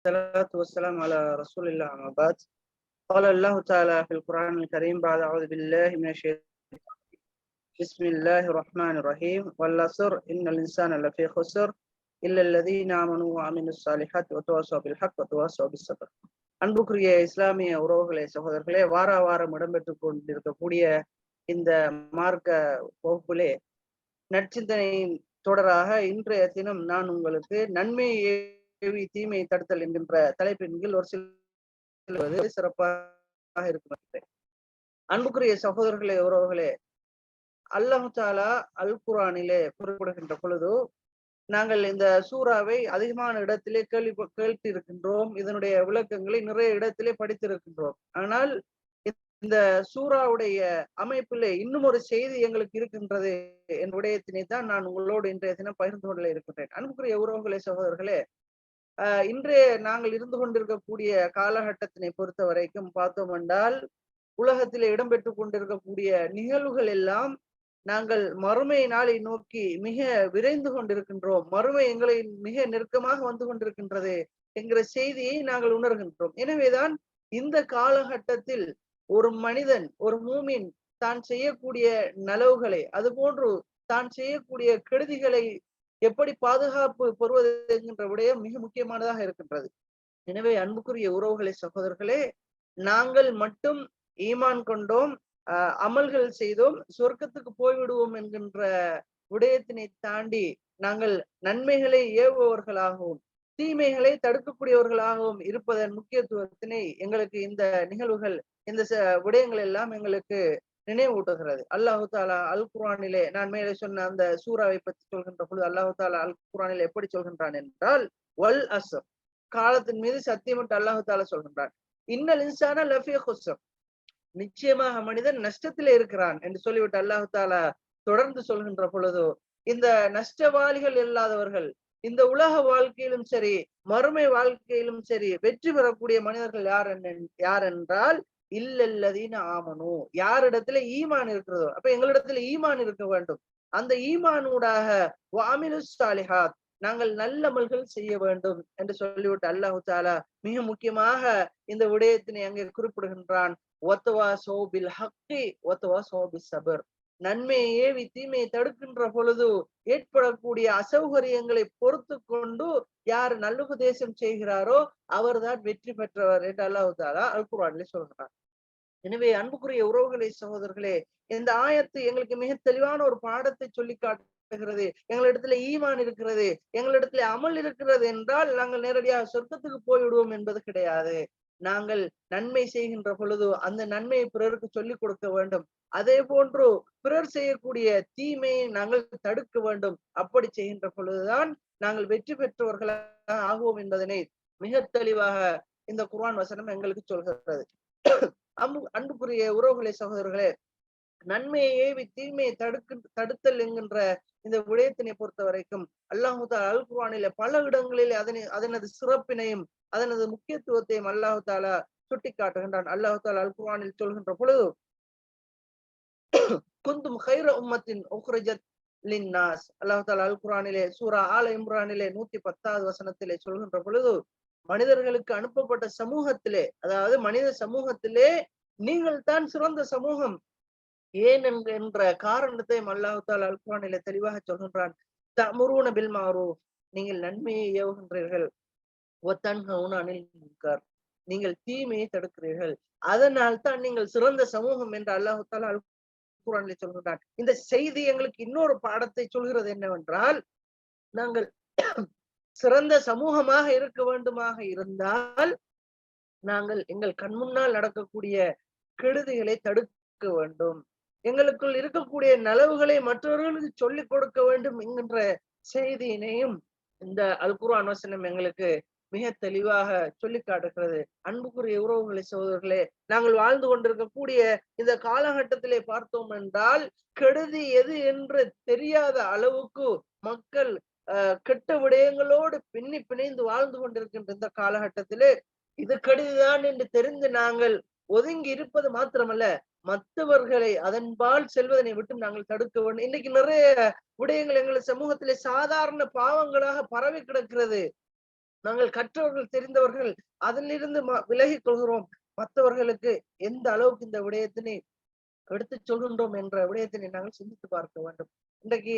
الصلاة والسلام على رسول الله أما بعد قال الله تعالى في القرآن الكريم بعد أعوذ بالله من الشيطان بسم الله الرحمن الرحيم والعصر إن الإنسان لفي خسر إلا الذين آمنوا وعملوا الصالحات وتواصوا بالحق وتواصوا بالصبر. அன்புக்குரிய இஸ்லாமிய உறவுகளே, சகோதரர்களே, வாரம் இடம்பெற்றுக் கொண்டிருக்கக்கூடிய இந்த மார்க்க வகுப்பிலே நற்சிந்தனையின் தொடராக இன்றைய தினம் நான் உங்களுக்கு நன்மை ஏவி தீமையை தடுத்தல் என்கின்ற தலைப்பின் கீழ் ஒரு சில சிறப்பாக இருக்கும். அன்புக்குரிய சகோதரர்களே, உறவுகளே, அல்லாஹ் தஆலா அல் குர்ஆனிலே குறிப்பிடுகின்ற பொழுது நாங்கள் இந்த சூறாவை அதிகமான இடத்திலே கேட்டிருக்கின்றோம். இதனுடைய விளக்கங்களை நிறைய இடத்திலே படித்திருக்கின்றோம். ஆனால் இந்த சூறாவுடைய அமைப்பிலே இன்னும் ஒரு செய்தி எங்களுக்கு இருக்கின்றது என்ற விடயத்தினை தான் நான் உங்களோடு இன்றைய தினம் பகிர்ந்து கொள்ள இருக்கின்றேன். அன்புக்குரிய உறவுகளே, சகோதரர்களே, இன்றைய நாங்கள் இருந்து கொண்டிருக்கக்கூடிய காலகட்டத்தினை பொறுத்த வரைக்கும் பார்த்தோம் என்றால், உலகத்திலே இடம்பெற்றுக் கொண்டிருக்கக்கூடிய நிகழ்வுகள் எல்லாம் நாங்கள் மறுமை நாளை நோக்கி மிக விரைந்து கொண்டிருக்கின்றோம். மறுமை எங்களை மிக நெருக்கமாக வந்து கொண்டிருக்கின்றது என்கிற செய்தியை நாங்கள் உணர்கின்றோம். எனவேதான் இந்த காலகட்டத்தில் ஒரு மனிதன், ஒரு மூமின் தான் செய்யக்கூடிய நலவுகளை, அது போன்று தான் செய்யக்கூடிய கெடுதிகளை எப்படி பாதுகாப்பு பெறுவது என்கின்ற விடயம் மிக முக்கியமானதாக இருக்கின்றது. எனவே அன்புக்குரிய உறவுகளை, சகோதரர்களே, நாங்கள் மட்டும் ஈமான் கொண்டோம், அமல்கள் செய்தோம், சொர்க்கத்துக்கு போய்விடுவோம் என்கின்ற விடயத்தினை தாண்டி நாங்கள் நன்மைகளை ஏவுபவர்களாகவும் தீமைகளை தடுக்கக்கூடியவர்களாகவும் இருப்பதன் முக்கியத்துவத்தினை எங்களுக்கு இந்த நிகழ்வுகள், இந்த விடயங்கள் எல்லாம் எங்களுக்கு நினைவூட்டுகிறது. அல்லாஹு தாலா அல் குர்ஆனிலே, நான் மேலே சொன்ன அந்த சூறாவை பற்றி சொல்கின்ற பொழுது அல்லாஹு தாலா அல் குர்ஆனிலே எப்படி சொல்கின்றான் என்றால், வல் அஸ்ர், காலத்தின் மீது சத்தியமிட்டு அல்லாஹு தாலா சொல்கின்றான். இன்னல் இன்சான லஃபீ குஸ்ர், நிச்சயமாக மனிதன் நஷ்டத்திலே இருக்கிறான் என்று சொல்லிவிட்டு அல்லாஹு தாலா தொடர்ந்து சொல்கின்ற பொழுது, இந்த நஷ்டவாளிகள் இல்லாதவர்கள் இந்த உலக வாழ்க்கையிலும் சரி மறுமை வாழ்க்கையிலும் சரி வெற்றி பெறக்கூடிய மனிதர்கள் யார் என்றால் இல்லல்லதீன ஆமனு, யாரிடத்துல ஈமான் இருக்கிறதோ. அப்ப எங்களிடத்துல ஈமான் இருக்க வேண்டும். அந்த ஈமானூடாக வஅமிலுஸ் ஸாலிஹாத், நாங்கள் நல்லமல்கள் செய்ய வேண்டும் என்று சொல்லிவிட்டு அல்லாஹு தஆலா மிக முக்கியமாக இந்த விடயத்தினை அங்கே குறிப்பிடுகின்றான். வத்தவாஸோ பில் ஹக்கி வத்தவாஸோ பிஸ்ஸப்ர், நன்மையை ஏவி தீமையை தடுக்கின்ற பொழுது ஏற்படக்கூடிய அசௌகரியங்களை பொறுத்து கொண்டு யார் நல்லுபதேசம் செய்கிறாரோ அவர்தான் வெற்றி பெற்றவர் என்று அல்லாஹ் தஆலா அல் குர்ஆனிலே சொல்கிறார். எனவே அன்புக்குரிய உறவுகளே, சகோதரர்களே, இந்த ஆயத்து எங்களுக்கு மிக தெளிவான ஒரு பாடத்தை சொல்லி காட்டுகிறது. எங்களிடத்துல ஈமான் இருக்கிறது, எங்களிடத்துல அமல் இருக்கிறது என்றால் நாங்கள் நேரடியாக சொர்க்கத்துக்கு போய்விடுவோம் என்பது கிடையாது. நாங்கள் நன்மை செய்கின்ற பொழுது அந்த நன்மையை பிறருக்கு சொல்லிக் கொடுக்க வேண்டும். அதே போன்று பிறர் செய்யக்கூடிய தீமையை நாங்கள் தடுக்க வேண்டும். அப்படி செய்கின்ற பொழுதுதான் நாங்கள் வெற்றி பெற்றவர்களாக ஆகுவோம் என்பதனை மிக தெளிவாக இந்த குர்ஆன் வசனம் எங்களுக்கு சொல்கிறது. அன்புக்குரிய உறவுகளே, சகோதரர்களே, நன்மையை ஏவி தீமையை தடுத்தல் என்கின்ற இந்த விடயத்தினை பொறுத்த வரைக்கும் அல்லாஹு தஆலா அல் குர்ஆனிலே பல இடங்களில் அதனது சிறப்பினையும் அதனது முக்கியத்துவத்தையும் அல்லாஹு தஆலா சுட்டி காட்டுகின்றான். அல்லாஹு தஆலா அல் குர்ஆனில் சொல்கின்ற பொழுது, குந்தும் கைர உம்மத்தின் உக்ரிஜத் லின்னாஸ், அல்லாஹு தஆலா அல் குர்ஆனிலே சூரா ஆல இம்ரானிலே 110வது வசனத்திலே சொல்கின்ற பொழுது, மனிதர்களுக்கு அனுப்பப்பட்ட சமூகத்திலே, அதாவது மனித சமூகத்திலே நீங்கள் தான் சிறந்த சமூகம். ஏன் என்ற காரணத்தை அல்லாஹ் தஆலா அல் குர்ஆனிலே தெளிவாக சொல்கின்றான். தஅமுரூன பில் மஅரூஃப், நீங்கள் நன்மையை ஏவுகின்றீர்கள். வ தன்ஹவுன அனில் முன்கர், நீங்கள் தீமையை தடுக்கிறீர்கள். அதனால் தான் நீங்கள் சிறந்த சமூகம் என்று அல்லாஹ் தஆலா அல் குர்ஆனிலே சொல்கின்றான். இந்த செய்தி எங்களுக்கு இன்னொரு பாடத்தை சொல்கிறது என்னவென்றால், நாங்கள் சிறந்த சமூகமாக இருக்க வேண்டுமாக இருந்தால் நாங்கள் எங்கள் கண் முன்னால் நடக்கக்கூடிய கெடுதிகளை தடுக்க வேண்டும். எங்களுக்குள் இருக்கக்கூடிய நலவுகளை மற்றவர்களுக்கு சொல்லிக் கொடுக்க வேண்டும் என்கின்ற செய்தியினையும் இந்த அல் குர்ஆன் வசனம் எங்களுக்கு மிக தெளிவாக சொல்லி காட்டுகிறது. அன்புக்குரிய உறவுகளை, சகோதரர்களே, நாங்கள் வாழ்ந்து கொண்டிருக்கக்கூடிய இந்த காலகட்டத்திலே பார்த்தோம் என்றால் கெடுதி எது என்று தெரியாத அளவுக்கு மக்கள் கெட்ட விடயங்களோடு பிணைந்து வாழ்ந்து கொண்டிருக்கின்ற இந்த காலகட்டத்திலே இது கெடுதிதான் என்று தெரிந்து நாங்கள் ஒதுங்கி இருப்பது மாத்திரமல்ல, மற்றவர்களை அதன்பால் செல்வதனை விட்டு நாங்கள் தடுக்க வேண்டும். இன்னைக்கு நிறைய விடயங்கள் எங்கள் சமூகத்திலே சாதாரண பாவங்களாக பரவி கிடக்கிறது. நாங்கள் கற்றவர்கள் தெரிந்தவர்கள் அதிலிருந்து விலகிக் கொள்கிறோம். மற்றவர்களுக்கு எந்த அளவுக்கு இந்த விடயத்தினை எடுத்து சொல்கின்றோம் என்ற விடயத்தினை நாங்கள் சிந்தித்து பார்க்க வேண்டும். இன்றைக்கு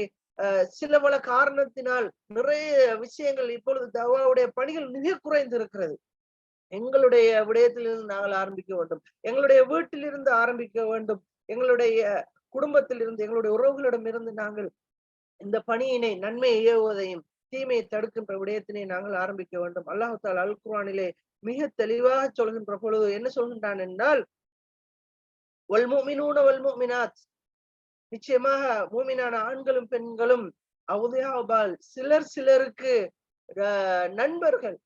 சில பல காரணத்தினால் நிறைய விஷயங்கள் இப்பொழுது தவாவுடைய பணிகள் மிக குறைந்து இருக்கிறது. எங்களுடைய விடயத்திலிருந்து நாங்கள் ஆரம்பிக்க வேண்டும். எங்களுடைய வீட்டிலிருந்து ஆரம்பிக்க வேண்டும். எங்களுடைய குடும்பத்திலிருந்து, எங்களுடைய உறவுகளிடம் இருந்து நாங்கள் இந்த பணியினை நன்மையை ஏவுவதையும் தீமையை தடுக்கின்ற விடயத்தினை நாங்கள் ஆரம்பிக்க வேண்டும். அல்லாஹ் தஆலா அல் குர்ஆனிலே மிக தெளிவாக சொல்கின்ற பொழுது என்ன சொல்கின்றான் என்றால், வல் முஃமினூன வல் முஃமினாத், நிச்சயமாக மூமினான ஆண்களும் பெண்களும் அவுலியாபால் சிலர் சிலருக்கு நண்பர்கள்,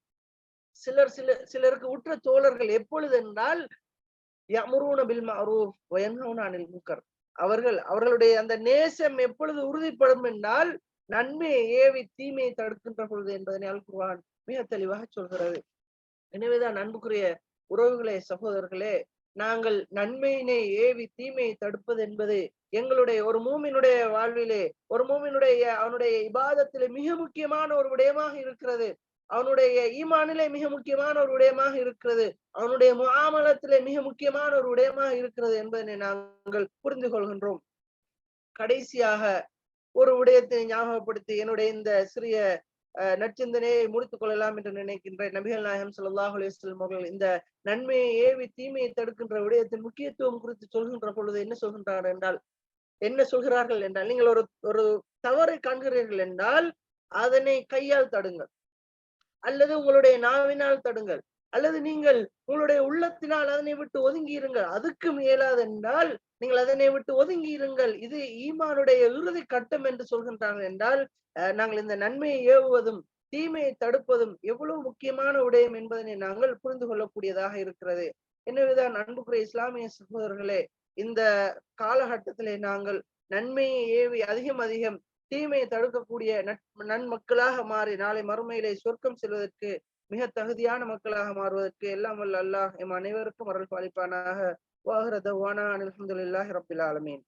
சிலருக்கு உற்ற தோழர்கள். எப்பொழுது என்றால் யஅமுரூன பில் மஅரூஃப் வ யன்ஹவுன அனில் முன்கர், அவர்களுடைய அந்த நேசம் எப்பொழுது உறுதிப்படும் என்றால் நன்மையை ஏவி தீமையை தடுக்கின்ற பொழுது என்பதனை அல் குர்ஆன் மிக தெளிவாக சொல்கிறது. எனவேதான் அன்புக்குரிய உறவுகளே, சகோதரர்களே, நாங்கள் நன்மையினை ஏவி தீமையை தடுப்பது என்பது எங்களுடைய ஒரு மூமினுடைய வாழ்விலே, ஒரு மூமினுடைய அவனுடைய இபாதத்திலே மிக முக்கியமான ஒரு விடயமாக இருக்கிறது. அவனுடைய ஈமானிலே மிக முக்கியமான ஒரு விடயமாக இருக்கிறது. அவனுடைய முஆமலத்திலே மிக முக்கியமான ஒரு விடயமாக இருக்கிறது என்பதனை நாங்கள் புரிந்து கொள்கின்றோம். கடைசியாக ஒரு விடயத்தை ஞாபகப்படுத்தி என்னுடைய இந்த சிறிய நற்சிந்தனையை முடித்துக் கொள்ளலாம் என்று நினைக்கின்றேன். நபிகள் நாயகம் ஸல்லல்லாஹு அலைஹி வஸல்லம் அவர்கள் இந்த நன்மையை ஏவி தீமையை தடுக்கின்ற விடயத்தின் முக்கியத்துவம் குறித்து சொல்கின்ற பொழுது என்ன சொல்கிறார்கள் என்றால், நீங்கள் ஒரு தவறை காண்கிறீர்கள் என்றால் அதனை கையால் தடுங்கள், அல்லது உங்களுடைய நாவினால் தடுங்கள், அல்லது நீங்கள் உங்களுடைய உள்ளத்தினால் அதனை விட்டு ஒதுங்கி இருங்கள். அதுக்கு மேலாது என்றால் நீங்கள் அதனை விட்டு ஒதுங்கி இருங்கள். இது ஈமானுடைய இறுதி கட்டம் என்று சொல்கின்றார்கள் என்றால், நாங்கள் இந்த நன்மையை ஏவுவதும் தீமையை தடுப்பதும் எவ்வளவு முக்கியமான விடயம் என்பதனை நாங்கள் புரிந்து கொள்ளக்கூடியதாக இருக்கிறது. எனவேதான் அன்புக்குரிய இஸ்லாமிய சகோதரர்களே, இந்த காலகட்டத்திலே நாங்கள் நன்மையை ஏவி அதிகம் தீமையை தடுக்கக்கூடிய நன்மக்களாக மாறி நாளை மறுமையிலே சொர்க்கம் செல்வதற்கு மிக தகுதியான மக்களாக மாறுவதற்கு எல்லாம் வல்ல அல்லாஹ் எம் அனைவருக்கும் அருள் பாலிப்பானாக. வாஹிர தஅவானா அல்ஹம்துலில்லாஹி ரப்பில் ஆலமீன்.